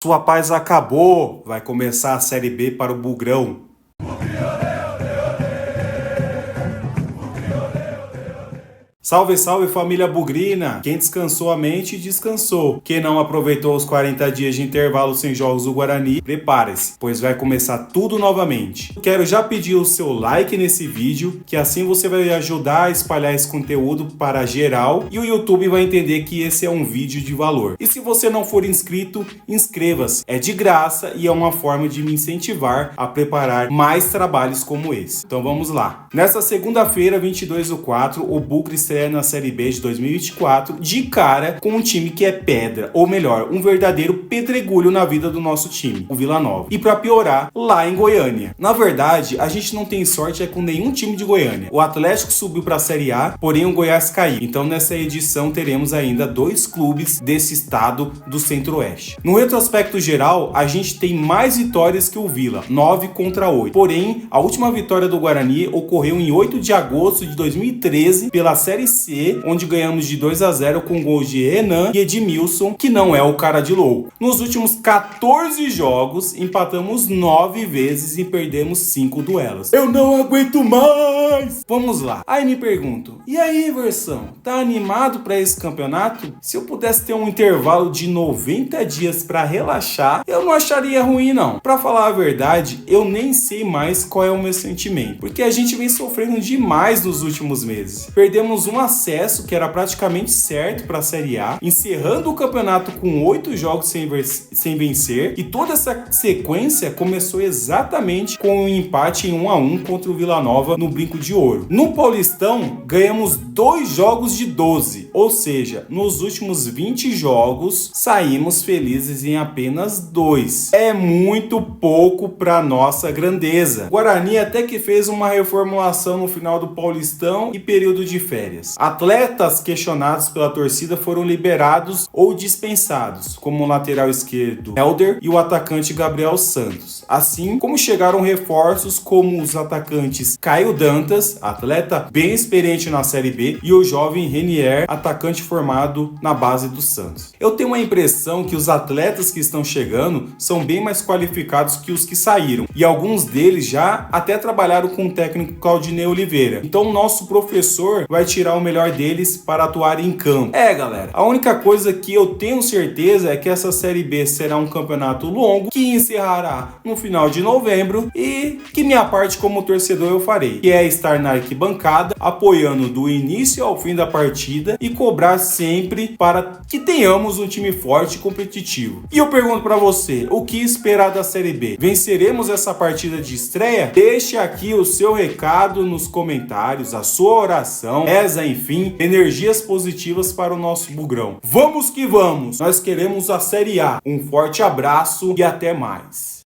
Sua paz acabou, vai começar a Série B para o Bugrão. Salve, salve família bugrina! Quem descansou a mente, descansou. Quem não aproveitou os 40 dias de intervalo sem jogos do Guarani, prepare-se, pois vai começar tudo novamente. Quero já pedir o seu like nesse vídeo, que assim você vai ajudar a espalhar esse conteúdo para geral e o YouTube vai entender que esse é um vídeo de valor. E se você não for inscrito, inscreva-se. É de graça e é uma forma de me incentivar a preparar mais trabalhos como esse. Então vamos lá. Nessa segunda-feira, 22/4, o Bugre estreia na Série B de 2024 de cara com um time que é pedra, ou melhor, um verdadeiro pedregulho na vida do nosso time, o Vila Nova. E para piorar, lá em Goiânia. Na verdade, a gente não tem sorte com nenhum time de Goiânia. O Atlético subiu para a Série A, porém o Goiás caiu. Então nessa edição teremos ainda 2 clubes desse estado do Centro-Oeste. No retrospecto geral, a gente tem mais vitórias que o Vila, 9-8. Porém, a última vitória do Guarani ocorreu em 8 de agosto de 2013 pela Série C, onde ganhamos de 2-0 com gols de Renan e Edmilson, que não é o cara de louco. Nos últimos 14 jogos, empatamos 9 vezes e perdemos 5 duelos. Eu não aguento mais! Vamos lá. Aí me pergunto, e aí, versão? Tá animado para esse campeonato? Se eu pudesse ter um intervalo de 90 dias para relaxar, eu não acharia ruim não. Para falar a verdade, eu nem sei mais qual é o meu sentimento, porque a gente vem sofrendo demais nos últimos meses. Perdemos um acesso que era praticamente certo para a Série A, encerrando o campeonato com 8 jogos sem vencer, e toda essa sequência começou exatamente com um empate em 1-1 contra o Vila Nova no Brinco de Ouro. No Paulistão, ganhamos 2 jogos de 12, ou seja, nos últimos 20 jogos, saímos felizes em apenas 2. É muito pouco para nossa grandeza. O Guarani até que fez uma reformulação no final do Paulistão e período de férias. Atletas questionados pela torcida foram liberados ou dispensados, como o lateral esquerdo Helder e o atacante Gabriel Santos. Assim como chegaram reforços como os atacantes Caio Dantas, atleta bem experiente na Série B, e o jovem Renier, atacante formado na base do Santos. Eu tenho a impressão que os atletas que estão chegando são bem mais qualificados que os que saíram, e alguns deles já até trabalharam com o técnico Claudinei Oliveira. Então o nosso professor vai tirar o melhor deles para atuar em campo. Galera, a única coisa que eu tenho certeza é que essa Série B será um campeonato longo que encerrará no final de novembro e que minha parte como torcedor eu farei, que é estar na arquibancada apoiando do início ao fim da partida e cobrar sempre para que tenhamos um time forte e competitivo. E eu pergunto para você, o que esperar da Série B? Venceremos essa partida de estreia? Deixe aqui o seu recado nos comentários, a sua oração, enfim, energias positivas para o nosso Bugrão. Vamos que vamos! Nós queremos a Série A. Um forte abraço e até mais.